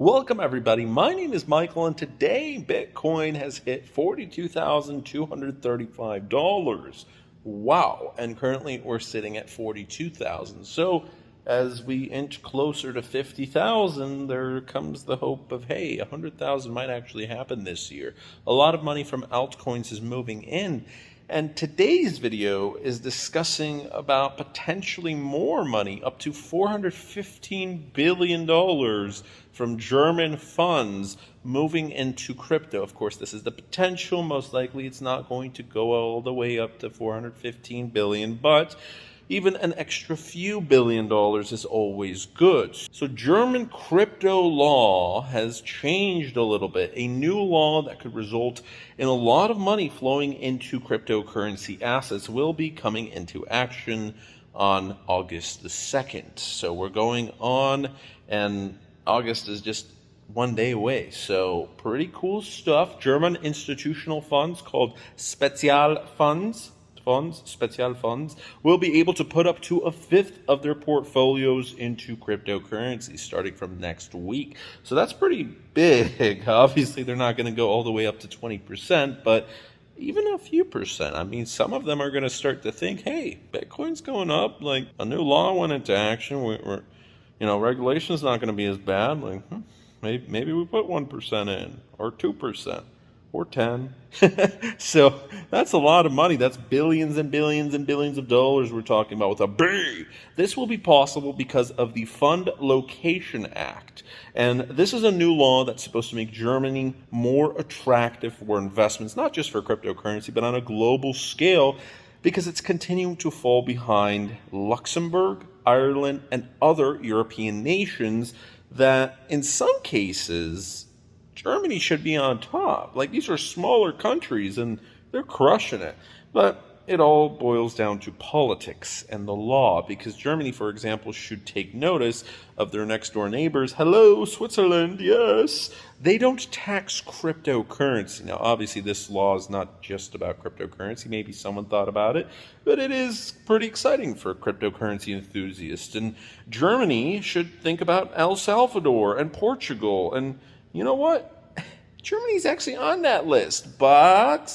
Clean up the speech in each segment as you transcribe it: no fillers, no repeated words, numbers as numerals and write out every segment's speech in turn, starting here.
Welcome everybody, my name is Michael and today Bitcoin has hit $42,235. Wow, and currently we're sitting at 42,000. So as we inch closer to 50,000, there comes the hope of, hey, 100,000 might actually happen this year. A lot of money from altcoins is moving in. And today's video is discussing about potentially more money, up to $415 billion from German funds moving into crypto. Of course, this is the potential. Most likely it's not going to go all the way up to $415 billion, but even an extra few $1 billion is always good. So German crypto law has changed a little bit. A new law that could result in a lot of money flowing into cryptocurrency assets will be coming into action on August the 2nd. So we're going on, and August is just one day away. So pretty cool stuff. German institutional funds called Spezialfonds will be able to put up to a fifth of their portfolios into cryptocurrency starting from next week. So that's pretty big. Obviously, they're not going to go all the way up to 20%, but even a few percent. I mean, some of them are going to start to think, hey, Bitcoin's going up. Like, a new law went into action. Regulation's not going to be as bad. Like, maybe we put 1% in or 2%. Or 10. So that's a lot of money. That's billions and billions and billions of dollars we're talking about with a B. This will be possible because of the Fund Location Act. And this is a new law that's supposed to make Germany more attractive for investments, not just for cryptocurrency, but on a global scale, because it's continuing to fall behind Luxembourg, Ireland, and other European nations that in some cases Germany should be on top. Like, these are smaller countries and they're crushing it. But it all boils down to politics and the law, because Germany, for example, should take notice of their next door neighbors. Hello, Switzerland, yes. They don't tax cryptocurrency. Now, obviously, this law is not just about cryptocurrency. Maybe someone thought about it, but it is pretty exciting for cryptocurrency enthusiasts. And Germany should think about El Salvador and Portugal. And you know what? Germany's actually on that list, but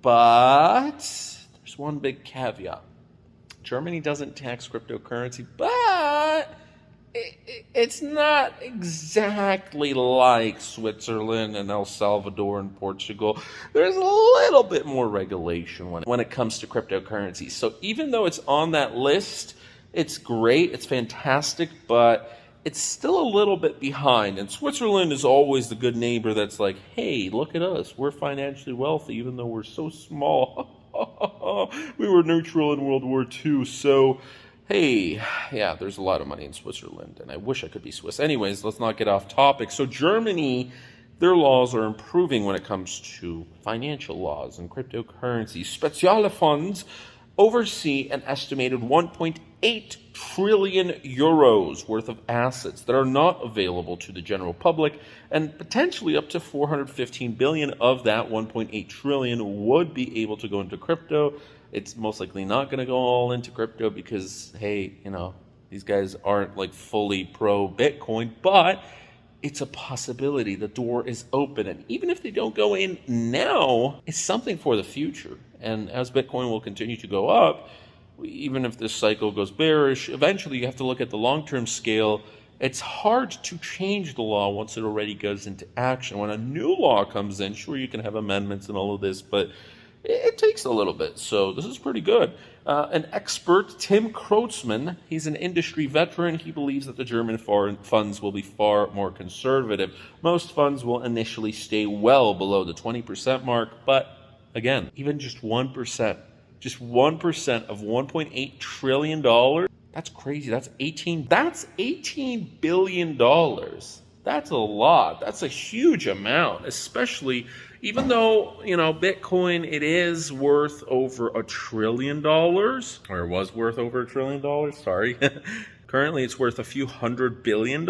there's one big caveat. Germany doesn't tax cryptocurrency, but it's not exactly like Switzerland and El Salvador and Portugal. There's a little bit more regulation when it comes to cryptocurrency. So even though it's on that list, it's great, it's fantastic, but it's still a little bit behind. And Switzerland is always the good neighbor that's like, hey, look at us. We're financially wealthy, even though we're so small. We were neutral in World War II. So, hey, yeah, there's a lot of money in Switzerland, and I wish I could be Swiss. Anyways, let's not get off topic. So Germany, their laws are improving when it comes to financial laws and cryptocurrency. Spezialfonds oversee an estimated 1.8 trillion euros worth of assets that are not available to the general public, and potentially up to 415 billion of that 1.8 trillion would be able to go into crypto. It's most likely not going to go all into crypto because, hey, these guys aren't like fully pro Bitcoin, but it's a possibility. The door is open. And even if they don't go in now, it's something for the future. And as Bitcoin will continue to go up, even if this cycle goes bearish, eventually you have to look at the long-term scale. It's hard to change the law once it already goes into action. When a new law comes in, sure, you can have amendments and all of this, but it takes a little bit. So this is pretty good. An expert, Tim Kreutzmann, he's an industry veteran. He believes that the German foreign funds will be far more conservative. Most funds will initially stay well below the 20% mark, but again, even just 1%, just 1% of $1.8 trillion, that's crazy. That's $18 billion. That's a lot. That's a huge amount, especially even though, Bitcoin, it is worth over $1 trillion, or it was worth over $1 trillion, sorry. Currently, it's worth a few $100 billion.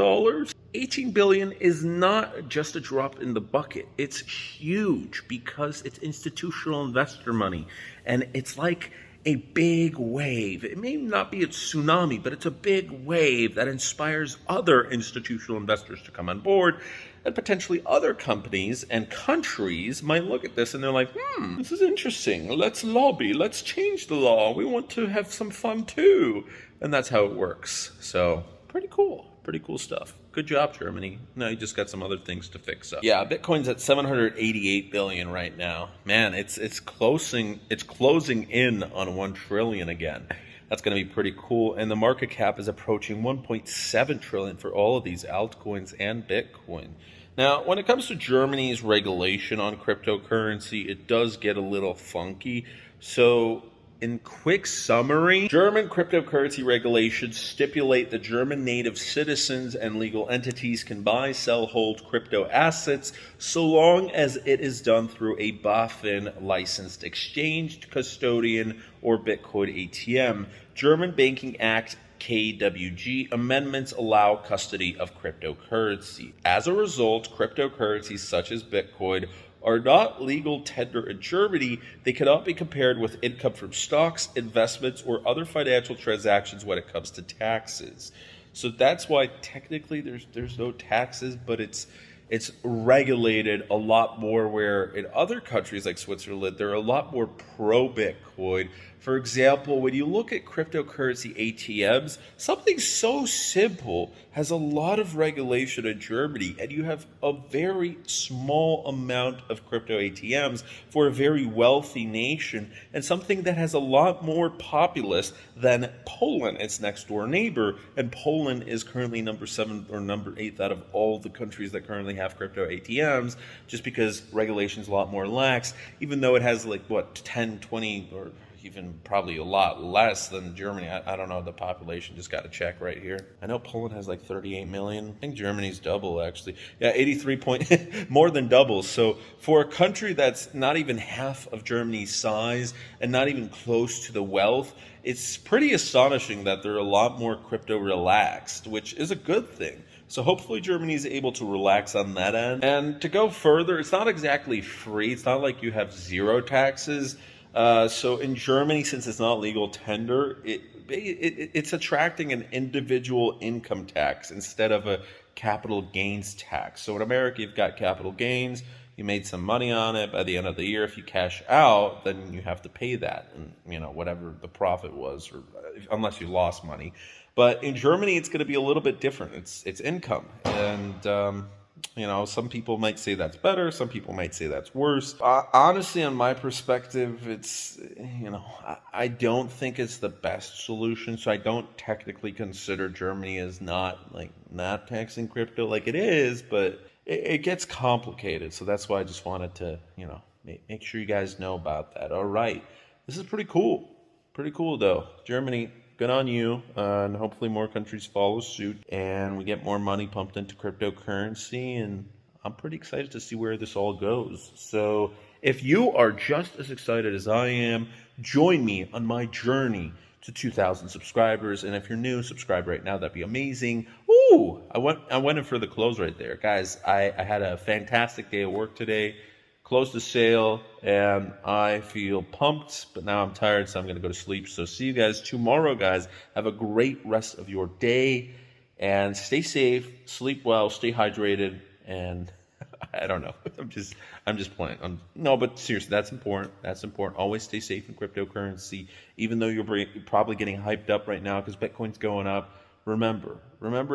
18 billion is not just a drop in the bucket. It's huge because it's institutional investor money. And it's like a big wave. It may not be a tsunami, but it's a big wave that inspires other institutional investors to come on board. And potentially other companies and countries might look at this and they're like, this is interesting. Let's lobby. Let's change the law. We want to have some fun too. And that's how it works. So pretty cool. Pretty cool stuff. Good job, Germany. Now you just got some other things to fix up. Yeah, Bitcoin's at 788 billion right now. Man, it's closing in on 1 trillion again. That's going to be pretty cool. And the market cap is approaching 1.7 trillion for all of these altcoins and Bitcoin. Now, when it comes to Germany's regulation on cryptocurrency, it does get a little funky. So, in quick summary, German cryptocurrency regulations stipulate that German native citizens and legal entities can buy, sell, hold crypto assets so long as it is done through a BaFin licensed exchange, custodian, or Bitcoin ATM. German Banking Act KWG amendments allow custody of cryptocurrency. As a result, cryptocurrencies such as Bitcoin are not legal tender in Germany. They cannot be compared with income from stocks, investments, or other financial transactions when it comes to taxes. So that's why technically there's no taxes, but it's regulated a lot more, where in other countries like Switzerland, they're a lot more pro-Bitcoin. For example, when you look at cryptocurrency ATMs, something so simple has a lot of regulation in Germany, and you have a very small amount of crypto ATMs for a very wealthy nation, and something that has a lot more populace than Poland, its next door neighbor. And Poland is currently number 7 or number 8 out of all the countries that currently have crypto ATMs, just because regulation's a lot more lax, even though it has 10, 20, or even probably a lot less than Germany. I don't know the population, just got to check right here. I know Poland has 38 million. I think Germany's double, actually. Yeah, 83 more than double. So for a country that's not even half of Germany's size and not even close to the wealth, it's pretty astonishing that they're a lot more crypto relaxed, which is a good thing. So hopefully Germany is able to relax on that end. And to go further, it's not exactly free. It's not like you have zero taxes. So in Germany, since it's not legal tender, it's attracting an individual income tax instead of a capital gains tax. So in America, you've got capital gains. You made some money on it. By the end of the year, if you cash out, then you have to pay that, and whatever the profit was, or unless you lost money. But in Germany, it's going to be a little bit different. It's income, and some people might say that's better. Some people might say that's worse. Honestly, on my perspective, it's, I don't think it's the best solution. So I don't technically consider Germany as not taxing crypto like it is, but it gets complicated. So that's why I just wanted to, make sure you guys know about that. All right. This is pretty cool. Pretty cool, though. Germany, good on you, and hopefully more countries follow suit, and we get more money pumped into cryptocurrency, and I'm pretty excited to see where this all goes. So if you are just as excited as I am, join me on my journey to 2,000 subscribers, and if you're new, subscribe right now. That'd be amazing. Ooh, I went in for the close right there. Guys, I had a fantastic day at work today. Closed the sale, and I feel pumped, but now I'm tired, so I'm going to go to sleep. So see you guys tomorrow, guys. Have a great rest of your day, and stay safe, sleep well, stay hydrated, and I don't know. I'm just playing. No, but seriously, that's important. That's important. Always stay safe in cryptocurrency, even though you're probably getting hyped up right now because Bitcoin's going up. Remember,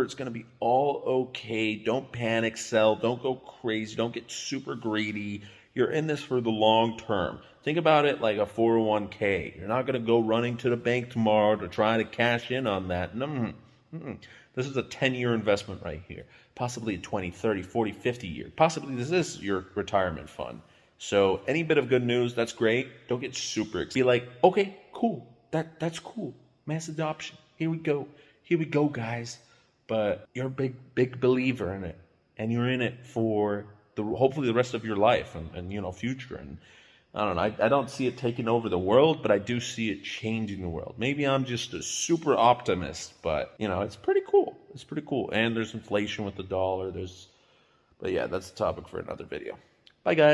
it's going to be all okay. Don't panic sell. Don't go crazy. Don't get super greedy. You're in this for the long term. Think about it like a 401k. You're not going to go running to the bank tomorrow to try to cash in on that. No. This is a 10-year investment right here. Possibly a 20, 30, 40, 50 year. Possibly this is your retirement fund. So any bit of good news, that's great. Don't get super excited. Be like, okay, cool. That's cool. Mass adoption. Here we go, guys. But you're a big believer in it. And you're in it for hopefully the rest of your life and future. And I don't know, I don't see it taking over the world, but I do see it changing the world. Maybe I'm just a super optimist, but it's pretty cool. It's pretty cool. And there's inflation with the dollar. But yeah, that's a topic for another video. Bye, guys.